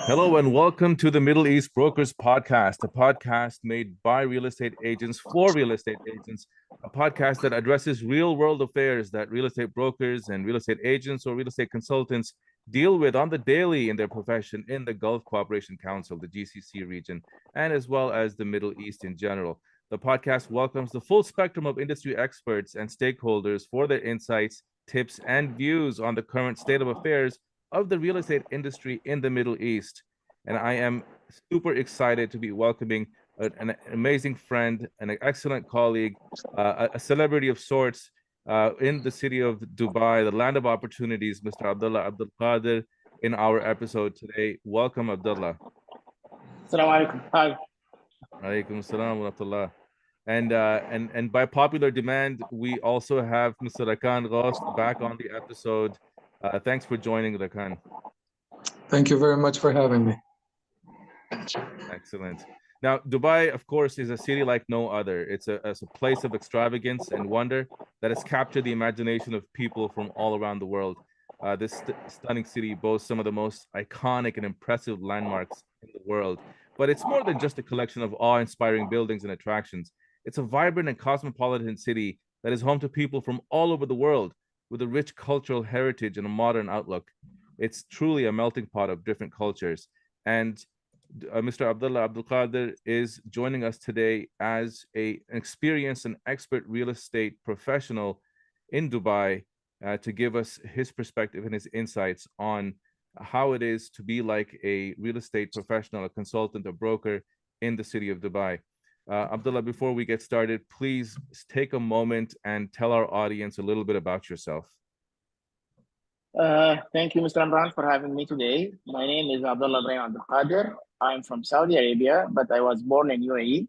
Hello and welcome to the Middle East Brokers Podcast, a podcast made by real estate agents for real estate agents, a podcast that addresses real world affairs that real estate brokers and real estate agents or real estate consultants deal with on the daily in their profession in the Gulf Cooperation Council, the GCC region, and as well as the Middle East in general. The podcast welcomes the full spectrum of industry experts and stakeholders for their insights, tips, and views on the current state of affairs of the real estate industry in the Middle East. And I am super excited to be welcoming an amazing friend, an excellent colleague, a celebrity of sorts in the city of Dubai, the land of opportunities, Mr. Abdullah Abdul Qadir, in our episode today. Welcome, Abdullah. Assalamu alaikum. Hi. Alaikum salam wa rahmatullah. And by popular demand, we also have Mr. Rakan Ghost back on the episode. Thanks for joining, Rakan. Thank you very much for having me. Excellent. Now, Dubai, of course, is a city like no other. It's a place of extravagance and wonder that has captured the imagination of people from all around the world. This stunning city boasts some of the most iconic and impressive landmarks in the world. But it's more than just a collection of awe-inspiring buildings and attractions. It's a vibrant and cosmopolitan city that is home to people from all over the world with a rich cultural heritage and a modern outlook. It's truly a melting pot of different cultures. And Mr. Abdullah Abdul Qadir is joining us today as an experienced and expert real estate professional in Dubai to give us his perspective and his insights on how it is to be like a real estate professional, a consultant, a broker in the city of Dubai. Abdullah, before we get started, please take a moment and tell our audience a little bit about yourself. Thank you, Mr. Imran, for having me today. My name is Abdullah Ibrahim Abdul Qadir. I'm from Saudi Arabia, but I was born in UAE.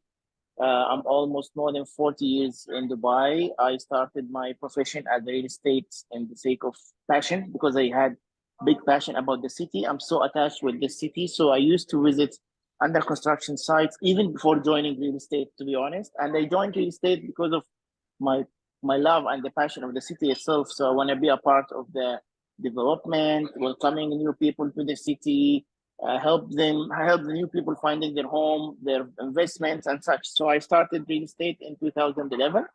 I'm almost more than 40 years in Dubai. I started my profession as real estate in the sake of passion because I had big passion about the city. I'm so attached with the city. So I used to visit under construction sites even before joining real estate, to be honest. And I joined real estate because of my my love and the passion of the city itself. So I want to be a part of the development, welcoming new people to the city, help the new people finding their home, their investments and such. So I started real estate in 2011,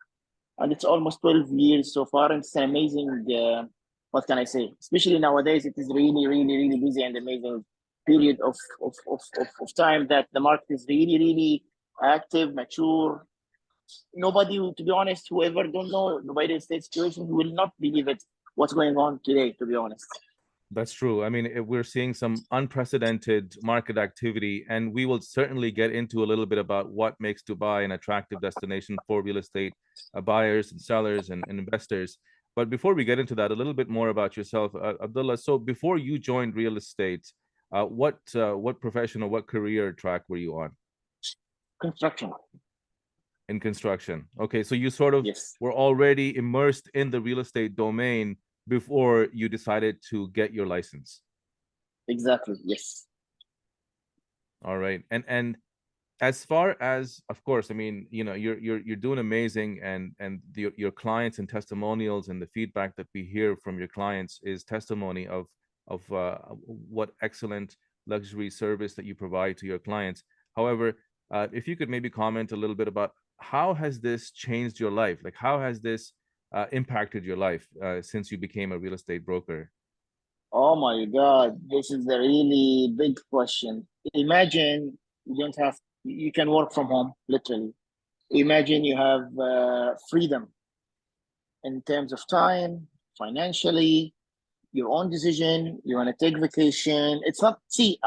and it's almost 12 years so far. And it's an amazing, what can I say? Especially nowadays, it is really, really, really busy and amazing period of time that the market is really, really active, mature. Nobody, to be honest, whoever don't know the real estate situation will not believe it. What's going on today? To be honest. That's true. I mean, we're seeing some unprecedented market activity, and we will certainly get into a little bit about what makes Dubai an attractive destination for real estate buyers and sellers and investors. But before we get into that, a little bit more about yourself, Abdullah. So before you joined real estate, what profession or what career track were you on? Construction. In construction. Okay, so you sort of Yes. were already immersed in the real estate domain before you decided to get your license. Exactly. Yes. All right. And as far as, of course, I mean, you know, you're doing amazing, and your clients and testimonials and the feedback that we hear from your clients is testimony of what excellent luxury service that you provide to your clients. However, if you could maybe comment a little bit about how has this changed your life? Like, how has this impacted your life since you became a real estate broker? Oh my God, this is a really big question. Imagine you don't have, you can work from home, literally. Imagine you have freedom in terms of time, financially, your own decision. You want to take vacation. It's not, see,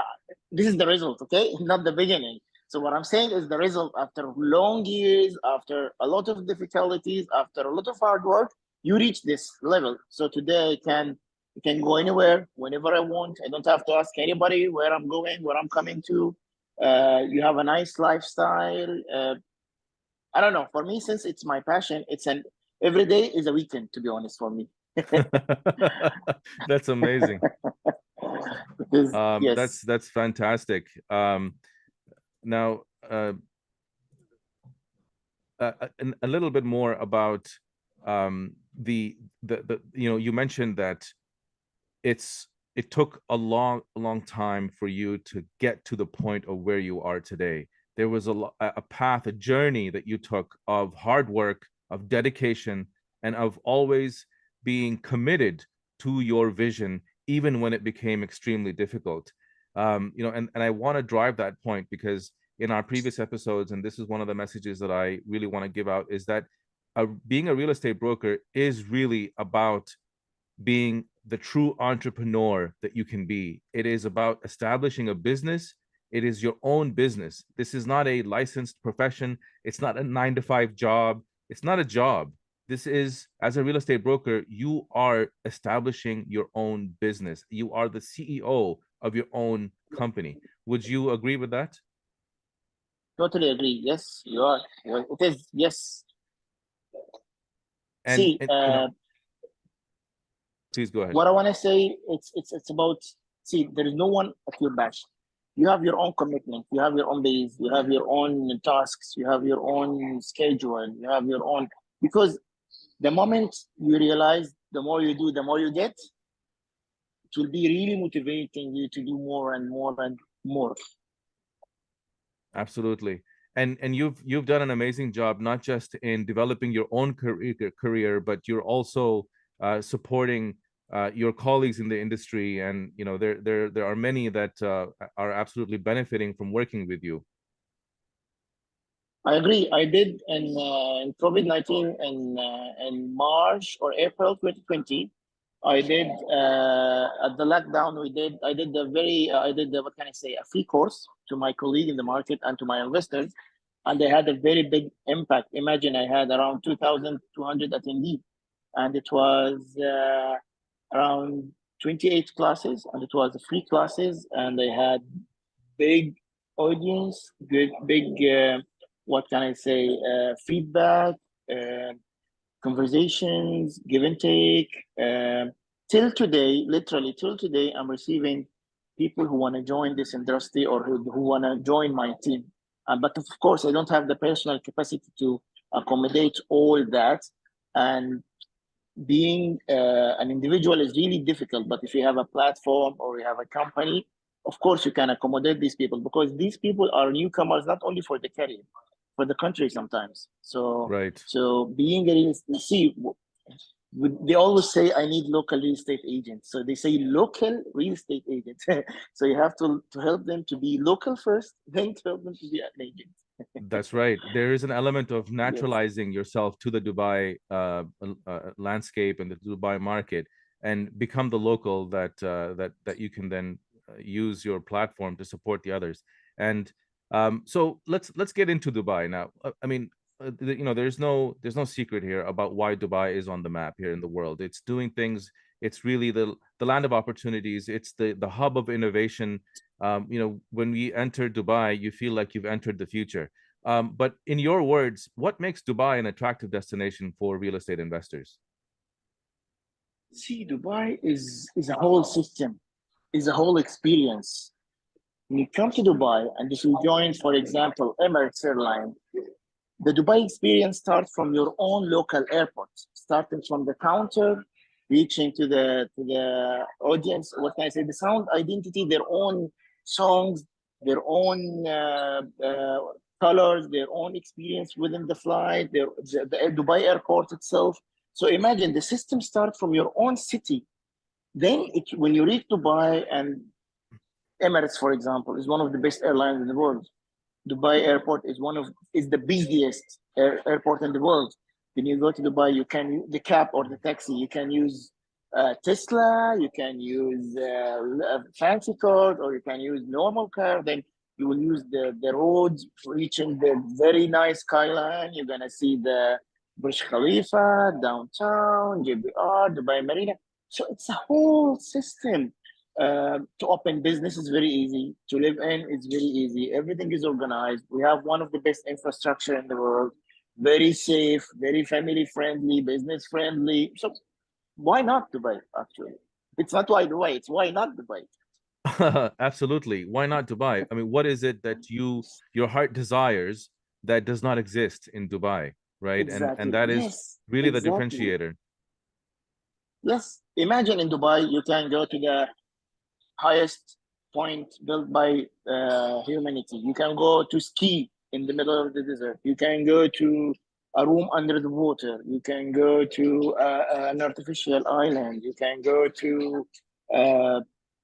this is the result, okay? Not the beginning. So what I'm saying is the result after long years, after a lot of difficulties, after a lot of hard work, you reach this level. So today I can go anywhere, whenever I want. I don't have to ask anybody where I'm going, where I'm coming to. You have a nice lifestyle. I don't know. For me, since it's my passion, it's an every day is a weekend, to be honest, for me. That's amazing. Because, yes. That's fantastic. Now, a little bit more about the you know, you mentioned that it's it took a long time for you to get to the point of where you are today. There was a path, a journey that you took of hard work, of dedication, and of always being committed to your vision, even when it became extremely difficult. And I want to drive that point because in our previous episodes, and this is one of the messages that I really want to give out, is that being a real estate broker is really about being the true entrepreneur that you can be. It is about establishing a business. It is your own business. This is not a licensed profession. It's not a 9 to 5 job. It's not a job. This is, as a real estate broker, you are establishing your own business. You are the CEO of your own company. Would you agree with that? Totally agree. Yes, you are. It is. Yes. And, See, and please go ahead. what I want to say, it's about. See, there is no one at your back. You have your own commitment. You have your own base. You have your own tasks. You have your own schedule. You have your own, because the moment you realize, the more you do, the more you get. It will be really motivating you to do more and more and more. Absolutely. And you've done an amazing job, not just in developing your own career, but you're also supporting your colleagues in the industry. And there are many that are absolutely benefiting from working with you. I agree. I did in COVID-19 in March or April 2020. I did at the lockdown. I did the what can I say, a free course to my colleague in the market and to my investors, and they had a very big impact. Imagine I had around 2,200 attendees, and it was around 28 classes, and it was free classes, and they had big audience, good big what can I say, feedback, uh, conversations, give and take. Till today, literally till today, I'm receiving people who want to join this industry or who want to join my team. But of course, I don't have the personal capacity to accommodate all that. And being an individual is really difficult. But if you have a platform or you have a company, of course, you can accommodate these people, because these people are newcomers, not only for the career, for the country sometimes. So, Right. so being a real see, they always say I need local real estate agents. So they say local real estate agents. So you have to help them to be local first, then to help them to be an agent. That's right. There is an element of Yes. naturalizing yourself to the Dubai landscape and the Dubai market, and become the local that you can then use your platform to support the others. And so let's get into Dubai now. I mean, there's no secret here about why Dubai is on the map here in the world. It's doing things. It's really the land of opportunities. It's the hub of innovation. When we enter Dubai, you feel like you've entered the future. But in your words, what makes Dubai an attractive destination for real estate investors? See, Dubai is a whole system, is a whole experience. When you come to Dubai and if you join, for example, Emirates Airline, the Dubai experience starts from your own local airport, starting from the counter, reaching to the audience. What can I say? The sound identity, their own songs, their own colors, their own experience within the flight, the Dubai airport itself. So imagine the system starts from your own city. Then when you reach Dubai, and Emirates, for example, is one of the best airlines in the world. Dubai airport is the busiest airport in the world. When you go to Dubai, you can the cab or the taxi. You can use Tesla. You can use a fancy car, or you can use normal car. Then you will use the roads, reaching the very nice skyline. You're gonna see the Burj Khalifa, downtown, JBR, Dubai Marina. So it's a whole system. To open business is very easy. To live in is very easy. Everything is organized. We have one of the best infrastructure in the world. Very safe, very family friendly, business friendly. So why not Dubai? Actually, it's not why Dubai. It's why not Dubai. Absolutely. Why not Dubai? I mean, what is it that your heart desires that does not exist in Dubai, right? And Exactly. that is Yes. really the Exactly. differentiator. Yes. Imagine in Dubai, you can go to the highest point built by humanity. You can go to ski in the middle of the desert. You can go to a room under the water. You can go to an artificial island. You can go to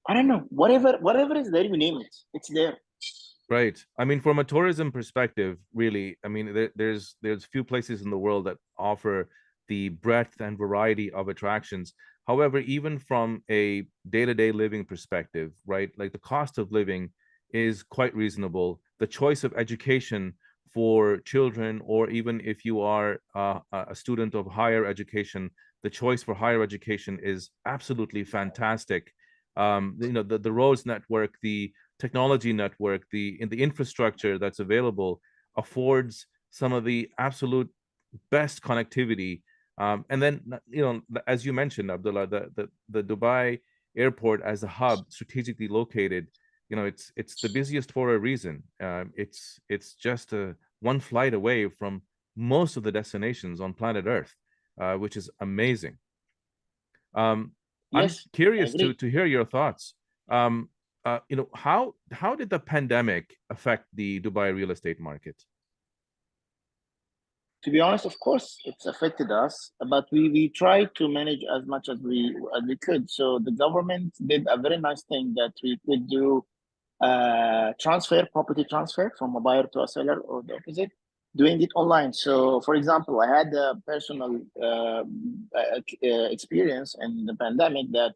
I don't know, whatever is there, you name it, it's there. Right. I mean, from a tourism perspective, really, I mean, there's few places in the world that offer the breadth and variety of attractions. However, even from a day-to-day living perspective, right, like the cost of living is quite reasonable. The choice of education for children, or even if you are a student of higher education, the choice for higher education is absolutely fantastic. The roads network, the technology network, the infrastructure that's available affords some of the absolute best connectivity. And then, as you mentioned, Abdullah, the Dubai airport as a hub, strategically located, it's the busiest for a reason. It's just one flight away from most of the destinations on planet Earth, which is amazing. I'm Yes, I curious to agree. hear your thoughts. Um, how did the pandemic affect the Dubai real estate market? To be honest, of course, it's affected us, but we tried to manage as much as we could. So the government did a very nice thing that we could do property transfer from a buyer to a seller or the opposite, doing it online. So, for example, I had a personal experience in the pandemic that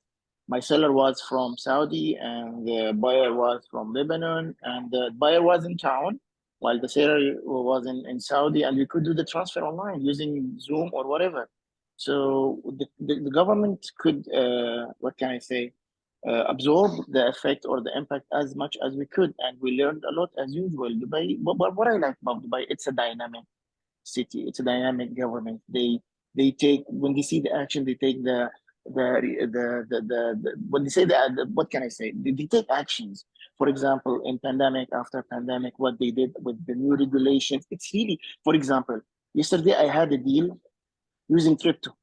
my seller was from Saudi and the buyer was from Lebanon, and the buyer was in town while the seller was in Saudi, and we could do the transfer online using Zoom or whatever. So the government could, what can I say, absorb the effect or the impact as much as we could, and we learned a lot as usual. Dubai, but what I like about Dubai, it's a dynamic city. It's a dynamic government. They take, when they see the action, they take the when they say what can I say? They take actions. For example, in pandemic, after pandemic, what they did with the new regulations, it's really, for example, yesterday I had a deal using crypto.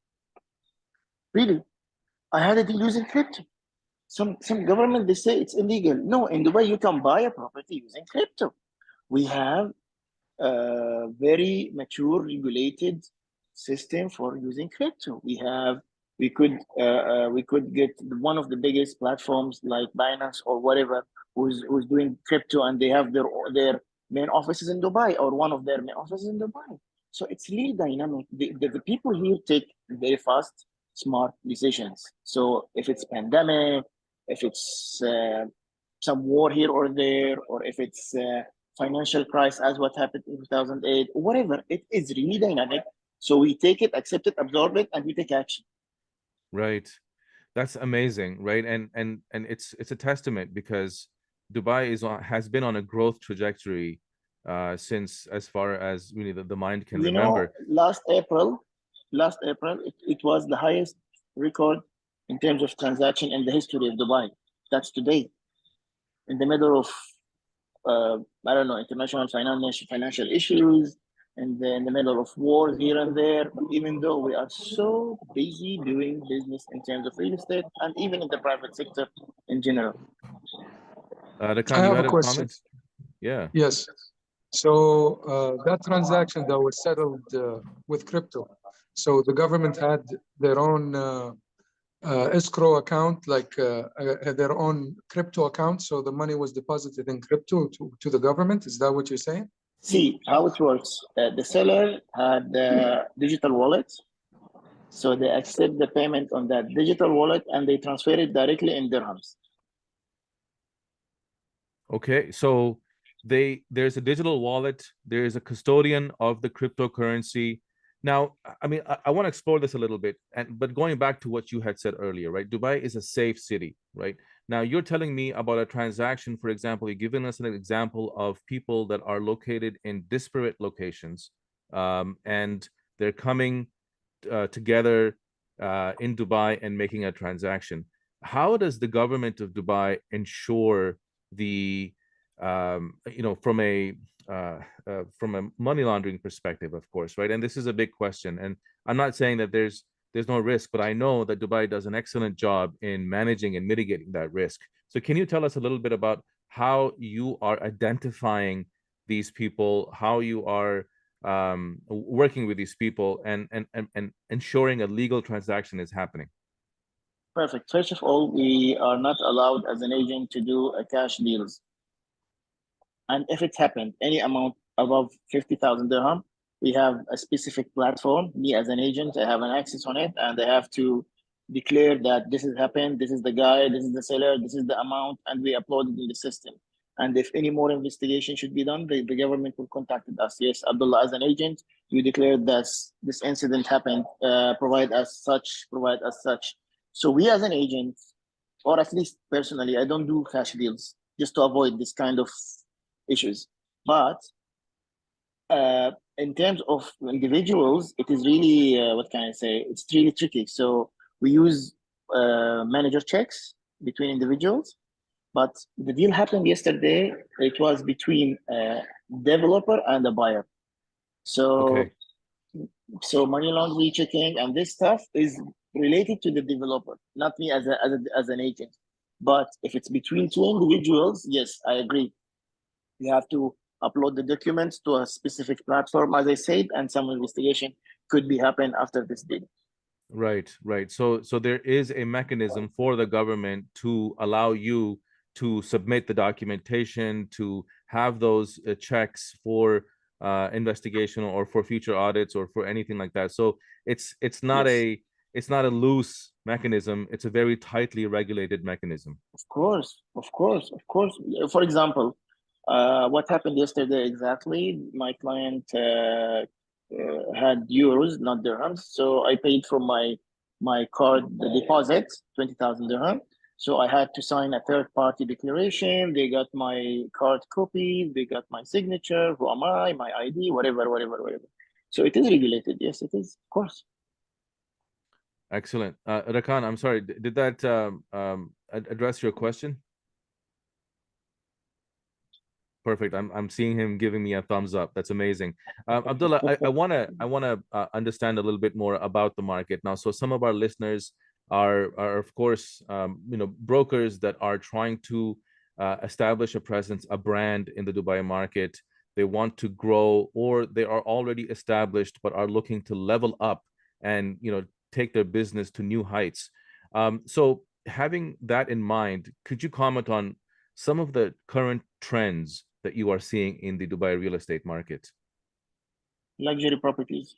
Really, I had a deal using crypto. Some government, they say it's illegal. No, in Dubai you can buy a property using crypto. We have a very mature regulated system for using crypto. We could get one of the biggest platforms like Binance or whatever, who's doing crypto, and they have their main offices in Dubai, or one of their main offices in Dubai. So it's really dynamic. The people here take very fast, smart decisions. So if it's pandemic, if it's some war here or there, or if it's financial crisis as what happened in 2008, whatever, it is really dynamic. So we take it, accept it, absorb it, and we take action. Right. That's amazing, right? And it's a testament, because Dubai has been on a growth trajectory since, as far as really the mind can You know, remember. last April, it was the highest record in terms of transaction in the history of Dubai. That's today, in the middle of I don't know, international financial issues, and in the middle of wars here and there. But even though we are so busy doing business in terms of real estate and even in the private sector in general. I Rakan, you have had a a question. comment? Yeah. Yes. So that transaction that was settled with crypto. So the government had their own escrow account, like their own crypto account. So the money was deposited in crypto to the government. Is that what you're saying? See how it works. The seller had the digital wallet, so they accept the payment on that digital wallet and they transfer it directly in dirhams. Okay. So there's a digital wallet, there is a custodian of the cryptocurrency. Now, I mean, I want to explore this a little bit, but going back to what you had said earlier, right? Dubai is a safe city, right? Now you're telling me about a transaction, for example, you're giving us an example of people that are located in disparate locations, and they're coming together in Dubai and making a transaction. How does the government of Dubai ensure the from a money laundering perspective, of course, right? And this is a big question, and I'm not saying that there's no risk, but I know that Dubai does an excellent job in managing and mitigating that risk. So can you tell us a little bit about how you are identifying these people, how you are working with these people, and ensuring a legal transaction is happening? Perfect. First of all, we are not allowed as an agent to do a cash deals. And if it happened, any amount above 50,000 dirham, we have a specific platform. Me as an agent, I have an access on it, and I have to declare that this has happened, this is the guy, this is the seller, this is the amount, and we upload it in the system. And if any more investigation should be done, the government will contact us. Yes, Abdullah, as an agent, you declared that this incident happened, provide us such, provide us such. So we as an agent, or at least personally, I don't do cash deals just to avoid this kind of issues. But in terms of individuals, it is really, what can I say? It's really tricky. So we use manager checks between individuals. But the deal happened yesterday. It was between a developer and a buyer. So, Okay. so money laundering checking and this stuff is related to the developer, not me as an agent. But if it's between two individuals, yes, I agree. You have to upload the documents to a specific platform, as I said, and some investigation could be happen after this deal. Right, right. So there is a mechanism for the government to allow you to submit the documentation, to have those checks for investigation or for future audits or for anything like that. So it's not Yes. it's not a loose mechanism. It's a very tightly regulated mechanism. Of course, of course, of course. For example, what happened yesterday exactly? My client had euros, not dirhams, so I paid from my card the deposit, 20,000 dirham. So I had to sign a third-party declaration. They got my card copy, they got my signature, who am I, my ID, whatever, whatever, whatever. So it is regulated. Yes, it is, of course. Excellent. Rakan, I'm sorry, did that address your question? Perfect. I'm seeing him giving me a thumbs up. That's amazing. Abdullah, I wanna understand a little bit more about the market now. So some of our listeners are of course brokers that are trying to establish a presence, a brand in the Dubai market. They want to grow, or they are already established but are looking to level up and take their business to new heights. So having that in mind, could you comment on some of the current trends that you are seeing in the Dubai real estate market? Luxury properties.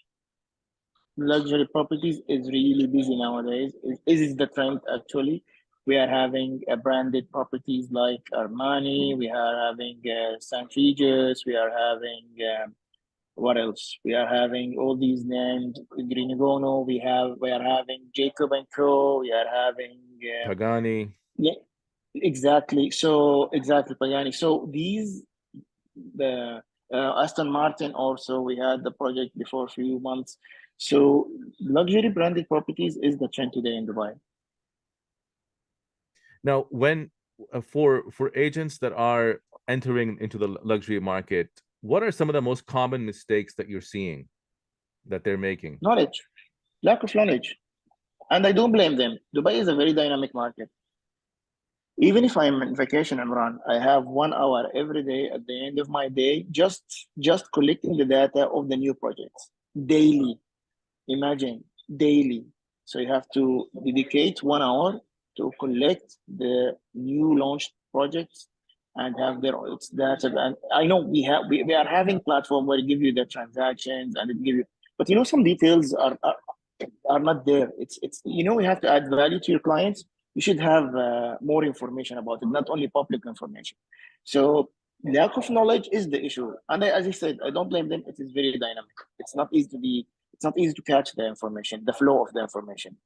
Luxury properties is really busy nowadays. This is the trend actually. We are having branded properties like Armani. We are having St. Regis. We are having what else? We are having all these named Grinigono. We are having Jacob and Co. We are having Pagani. yeah, exactly. So exactly Pagani. So these the Aston Martin also, we had the project before a few months. So luxury branded properties is the trend today in Dubai. Now, when for agents that are entering into the luxury market, what are some of the most common mistakes that you're seeing that they're making? Knowledge, lack of knowledge. And I don't blame them. Dubai is a very dynamic market. Even if I'm on vacation, Imran, I have 1 hour every day at the end of my day just collecting the data of the new projects daily. Imagine daily. So you have to dedicate 1 hour to collect the new launched projects and have their its data. And I know we are having platform where it give you the transactions and it give you, but some details are not there. It's we have to add value to your clients. You should have more information about it, not only public information. So lack of knowledge is the issue, and as I said, I don't blame them. It is very dynamic. It's not easy to catch the information, the flow of the information.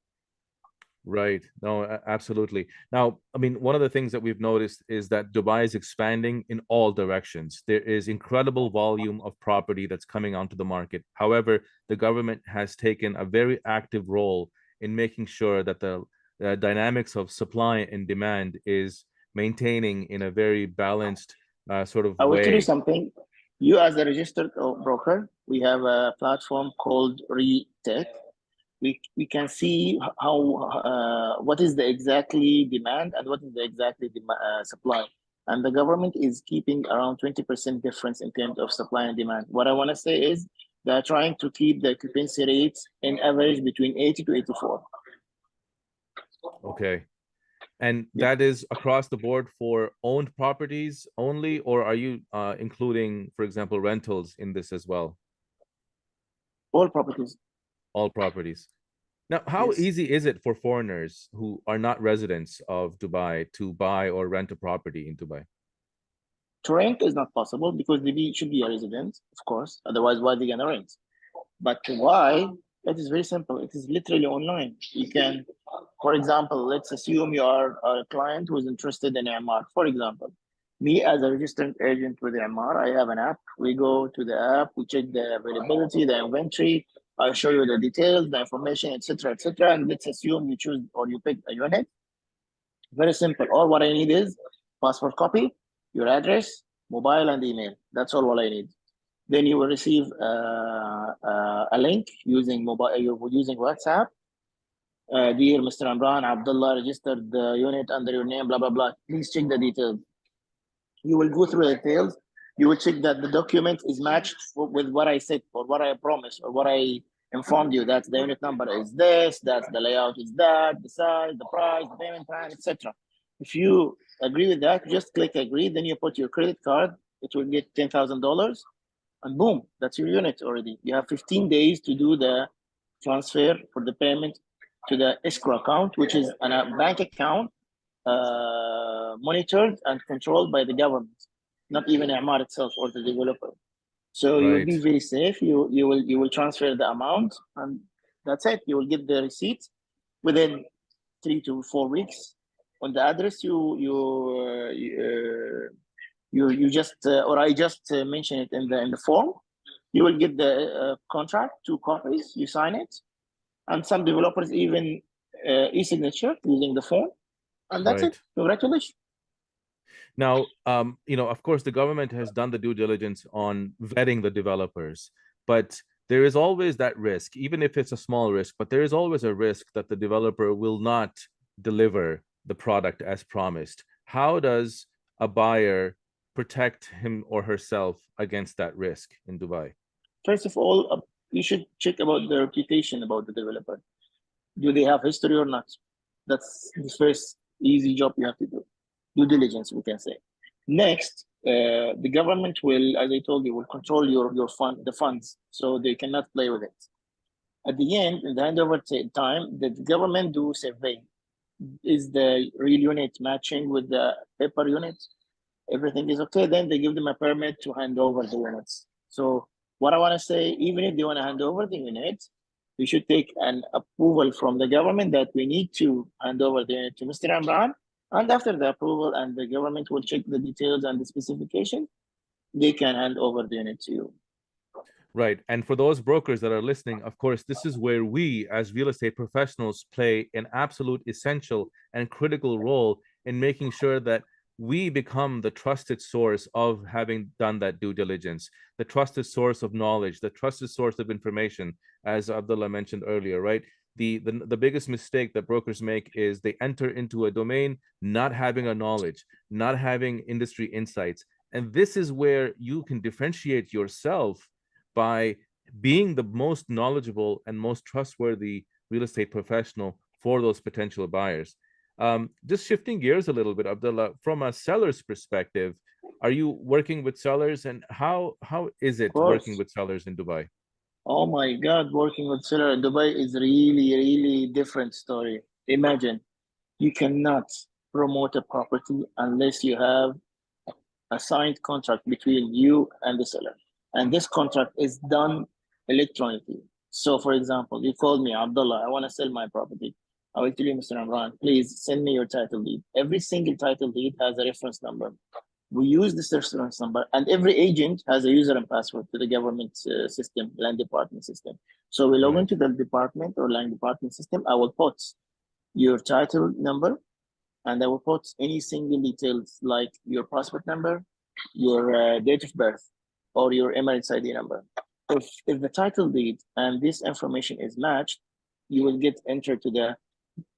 Right. No, absolutely. Now, I mean, one of the things that we've noticed is that Dubai is expanding in all directions. There is incredible volume of property that's coming onto the market. However, the government has taken a very active role in making sure that the dynamics of supply and demand is maintaining in a very balanced sort of I will tell you way. something. You as a registered broker, we have a platform called ReTech. we can see how what is the exactly demand and what is the exactly supply. And the government is keeping around 20% difference in terms of supply and demand. What I want to say is they're trying to keep the occupancy rates in average between 80 to 84. Okay. And Yeah. that is across the board for owned properties only, or are you including, for example, rentals in this as well? All properties. All properties. Now, how Yes. easy is it for foreigners who are not residents of Dubai to buy or rent a property in Dubai? To rent is not possible because they should be a resident, of course. Otherwise, why are they gonna rent? But why? It is very simple. It is literally online. You can, for example, let's assume you are a client who is interested in Emaar. For example, me as a registered agent with Emaar, I have an app. We go to the app, we check the availability, the inventory. I'll show you the details, the information, etc., etc. And let's assume you choose or you pick a unit. Very simple. All what I need is passport copy, your address, mobile, and email. That's all what I need. Then you will receive a link using mobile, using WhatsApp. Dear Mr. Imran, Abdullah registered the unit under your name, blah, blah, blah. Please check the details. You will go through the details. You will check that the document is matched with what I said or what I promised or what I informed you, that the unit number is this, that the layout is that, the size, the price, the payment plan, etc. If you agree with that, just click agree. Then you put your credit card. It will get $10,000. And boom, that's your unit already. You have 15 days to do the transfer for the payment to the escrow account, which is a bank account monitored and controlled by the government, not even Emaar itself or the developer. So you will be very safe. You will transfer the amount, and that's it. You will get the receipt within 3 to 4 weeks. On the address you just or I just mentioned it in the form. You will get the contract, 2 copies. You sign it, and some developers even e-signature using the phone, and that's it. Congratulations. Now, of course, the government has done the due diligence on vetting the developers, but there is always that risk, even if it's a small risk, but there is always a risk that the developer will not deliver the product as promised. How does a buyer protect him or herself against that risk in Dubai? First of all, you should check about the reputation about the developer. Do they have history or not? That's the first easy job you have to do. Due diligence, we can say. Next, the government will, as I told you, will control the funds, so they cannot play with it. At the end, in the handover time, the government do survey. Is the real unit matching with the paper unit? Everything is okay. Then they give them a permit to hand over the units. So what I want to say, even if they want to hand over the unit, we should take an approval from the government that we need to hand over the unit to Mr. Imran. And after the approval and the government will check the details and the specification, they can hand over the unit to you. Right. And for those brokers that are listening, of course, this is where we as real estate professionals play an absolute essential and critical role in making sure that we become the trusted source of having done that due diligence, the trusted source of knowledge, the trusted source of information, as Abdullah mentioned earlier, right? The biggest mistake that brokers make is they enter into a domain not having a knowledge, not having industry insights. And this is where you can differentiate yourself by being the most knowledgeable and most trustworthy real estate professional for those potential buyers. Just shifting gears a little bit, Abdullah, from a seller's perspective, are you working with sellers, and how is it working with sellers in Dubai? Oh my God, working with seller in Dubai is really, really different story. Imagine you cannot promote a property unless you have a signed contract between you and the seller. And this contract is done electronically. So for example, you called me, Abdullah, I want to sell my property. I will tell you, Mr. Imran, please send me your title deed. Every single title deed has a reference number. We use this reference number, and every agent has a user and password to the government system, land department system. So we log into the department or land department system. I will put your title number, and I will put any single details like your passport number, your date of birth, or your Emirates ID number. If the title deed and this information is matched, you will get entered to the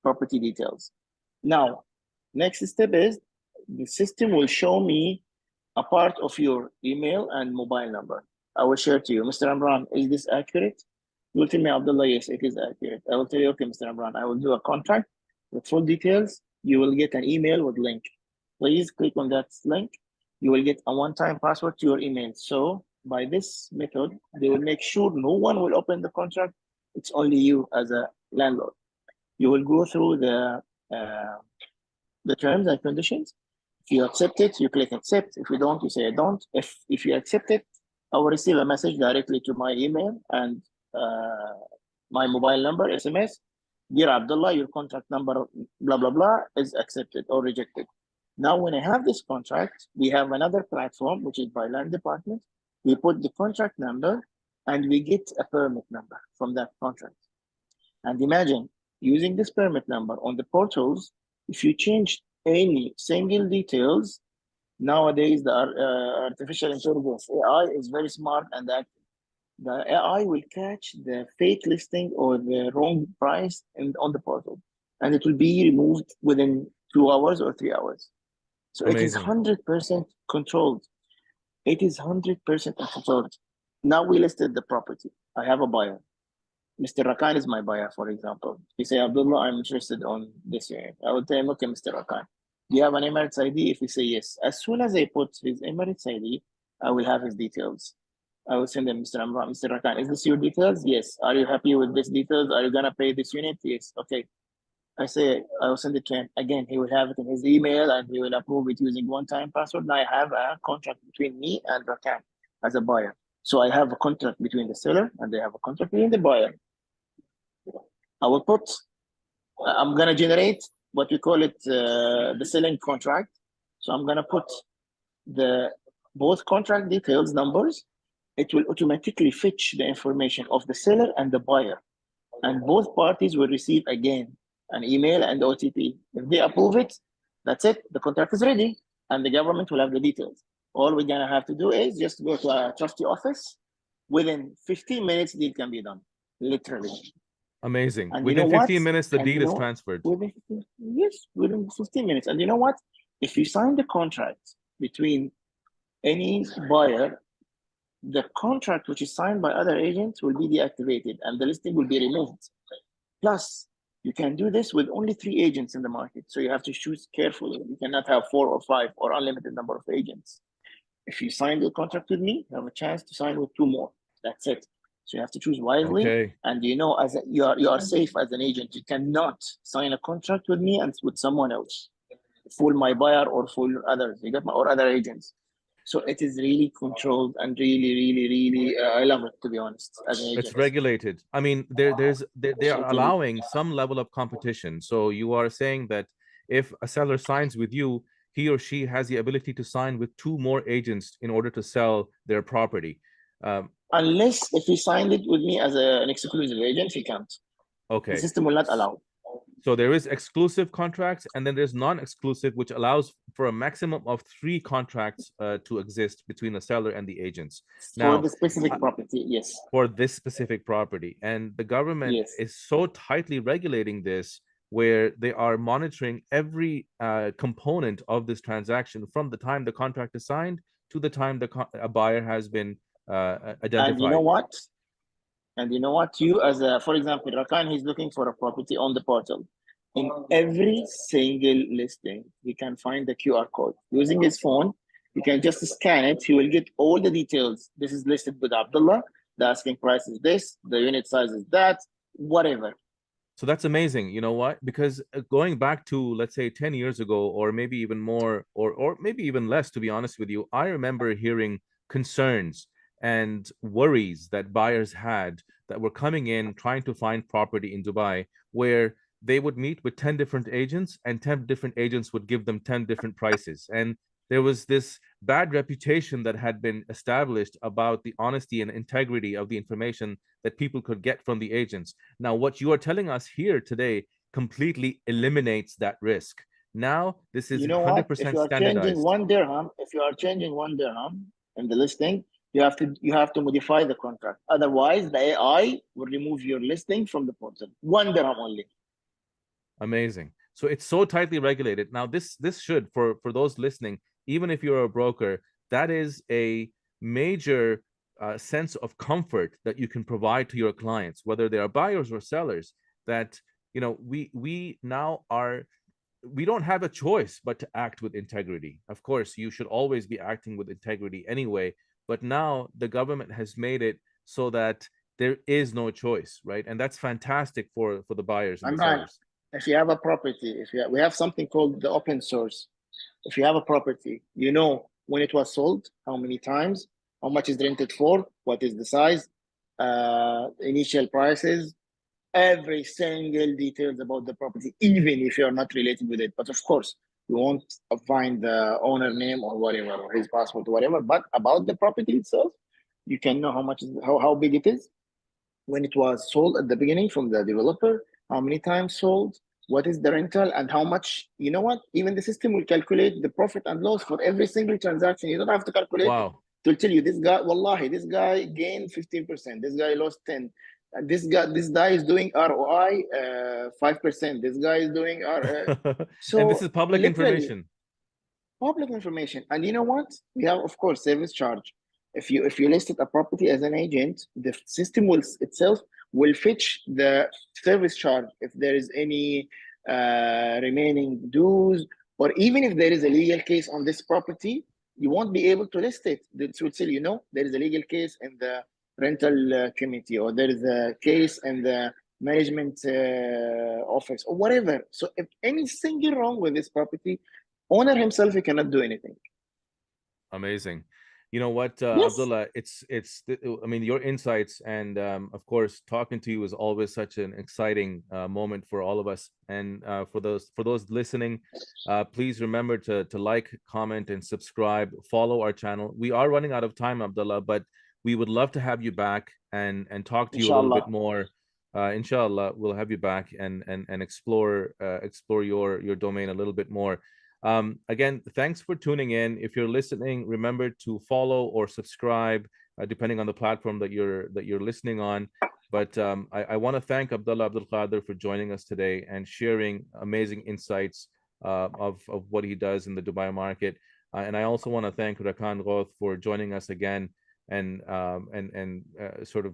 property details. Now, next step is the system will show me a part of your email and mobile number. I will share to you, Mr. Imran, is this accurate? You will tell me, Abdullah, yes, it is accurate. I will tell you, okay, Mr. Imran, I will do a contract with full details. You will get an email with link. Please click on that link. You will get a one-time password to your email. So by this method, they will make sure no one will open the contract. It's only you as a landlord. You will go through the terms and conditions. If you accept it, you click accept. If you don't, you say I don't. If you accept it, I will receive a message directly to my email and my mobile number, SMS. Dear Abdullah, your contract number, blah, blah, blah, is accepted or rejected. Now, when I have this contract, we have another platform, which is by land department. We put the contract number and we get a permit number from that contract. And imagine using this permit number on the portals, if you change any single details, nowadays the artificial intelligence AI is very smart, and that the AI will catch the fake listing or the wrong price on the portal, and it will be removed within 2 hours or 3 hours. So it is Amazing. 100% controlled. It is 100% controlled. Now we listed the property. I have a buyer. Mr. Rakan is my buyer, for example. He say, Abdullah, I'm interested on this unit. I will tell him, okay, Mr. Rakan, do you have an Emirates ID? If he say yes, as soon as I put his Emirates ID, I will have his details. I will send him, Mr. Amran, Mr. Rakan, is this your details? Yes. Are you happy with this details? Are you gonna pay this unit? Yes. Okay. I say, I will send it to him. Again, he will have it in his email and he will approve it using one-time password. Now I have a contract between me and Rakan as a buyer. So I have a contract between the seller and they have a contract between the buyer. I will put, I'm gonna generate what we call it the selling contract. So I'm gonna put the both contract details numbers. It will automatically fetch the information of the seller and the buyer. And both parties will receive again an email and OTP. If they approve it, that's it. The contract is ready and the government will have the details. All we're gonna have to do is just go to a trustee office. Within 15 minutes, deal can be done, literally. Amazing. And Within you know 15 what? minutes, the And deed you is know, transferred. within 15 minutes. And you know what? If you sign the contract between any buyer, the contract which is signed by other agents will be deactivated and the listing will be removed. Plus, you can do this with only 3 agents in the market. So you have to choose carefully. You cannot have 4 or 5 or unlimited number of agents. If you sign the contract with me, you have a chance to sign with 2 more. That's it. So you have to choose wisely. Okay. And you know, as you are safe as an agent. You cannot sign a contract with me and with someone else. Fool my buyer or fool others. You got my or other agents. So it is really controlled and really, I love it, to be honest, as an agent. It's regulated. I mean, they are allowing some level of competition. So you are saying that if a seller signs with you, he or she has the ability to sign with 2 more agents in order to sell their property. Unless if he signed it with me as an exclusive agent, he can't. Okay. The system will not allow. So there is exclusive contracts, and then there's non-exclusive, which allows for a maximum of 3 contracts to exist between the seller and the agents. For the specific property, yes. For this specific property. And the government is so tightly regulating this, where they are monitoring every component of this transaction from the time the contract is signed to the time a buyer has been identified. And you know what? And you know what? You as a, for example, Rakan, he's looking for a property on the portal. In every single listing, he can find the QR code. Using his phone, he can just scan it. He will get all the details. This is listed with Abdullah. The asking price is this. The unit size is that. Whatever. So that's amazing. You know what? Because going back to, let's say, 10 years ago, or maybe even more, or maybe even less, to be honest with you, I remember hearing concerns and worries that buyers had that were coming in trying to find property in Dubai, where they would meet with 10 different agents and 10 different agents would give them 10 different prices. And there was this bad reputation that had been established about the honesty and integrity of the information that people could get from the agents. Now, what you are telling us here today completely eliminates that risk. Now, this is 100% if you are standardized. changing 1 dirham, if you are changing 1 dirham in the listing, you have to modify the contract. Otherwise, the AI will remove your listing from the portal. 1 dirham only. Amazing. So it's so tightly regulated. Now, this should, for those listening, even if you're a broker, that is a major sense of comfort that you can provide to your clients, whether they are buyers or sellers. That we now are, we don't have a choice but to act with integrity. Of course, you should always be acting with integrity anyway, but now the government has made it so that there is no choice, right? And that's fantastic for the buyers and the Right. sellers. If you have a property, we have something called the open source. If you have a property, you know when it was sold, how many times, how much is rented for, what is the size, initial prices, every single details about the property, even if you're not related with it. But of course, you won't find the owner name or whatever, or his passport or whatever. But about the property itself, you can know how much, how big it is, when it was sold at the beginning from the developer, how many times sold, what is the rental, and how much. You know what? Even the system will calculate the profit and loss for every single transaction. You don't have to calculate it. Wow. It will tell you, this guy, wallahi, this guy gained 15%, this guy lost 10. This guy is doing ROI 5%. This guy is doing And this so is public literally information. public information. And you know what? We have, of course, service charge. If you listed a property as an agent, the system will itself will fetch the service charge if there is any remaining dues, or even if there is a legal case on this property, you won't be able to list it. It will tell you, no, there is a legal case in the rental committee, or there is a case in the management office, or whatever. So if any single wrong with this property, owner himself, he cannot do anything. Amazing. You know what, Yes. Abdullah, I mean, your insights and of course, talking to you is always such an exciting moment for all of us. And for those listening, please remember to like, comment, and subscribe. Follow our channel. We are running out of time, Abdullah, but we would love to have you back and talk to you a little bit Inshallah. more. Inshallah, we'll have you back and explore your domain a little bit more. Again, thanks for tuning in. If you're listening, remember to follow or subscribe, depending on the platform that you're listening on. But I want to thank Abdullah Abdul Qadir for joining us today and sharing amazing insights of what he does in the Dubai market. And I also want to thank Rakan Ghoth for joining us again and sort of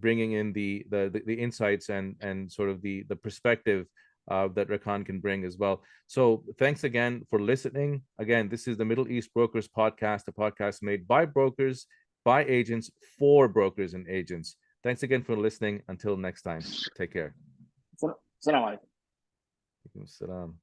bringing in the insights and sort of the perspective that Rakan can bring as well. So thanks again for listening. Again, this is the Middle East Brokers Podcast, a podcast made by brokers, by agents, for brokers and agents. Thanks again for listening. Until next time, take care. Assalamu alaikum. Salam.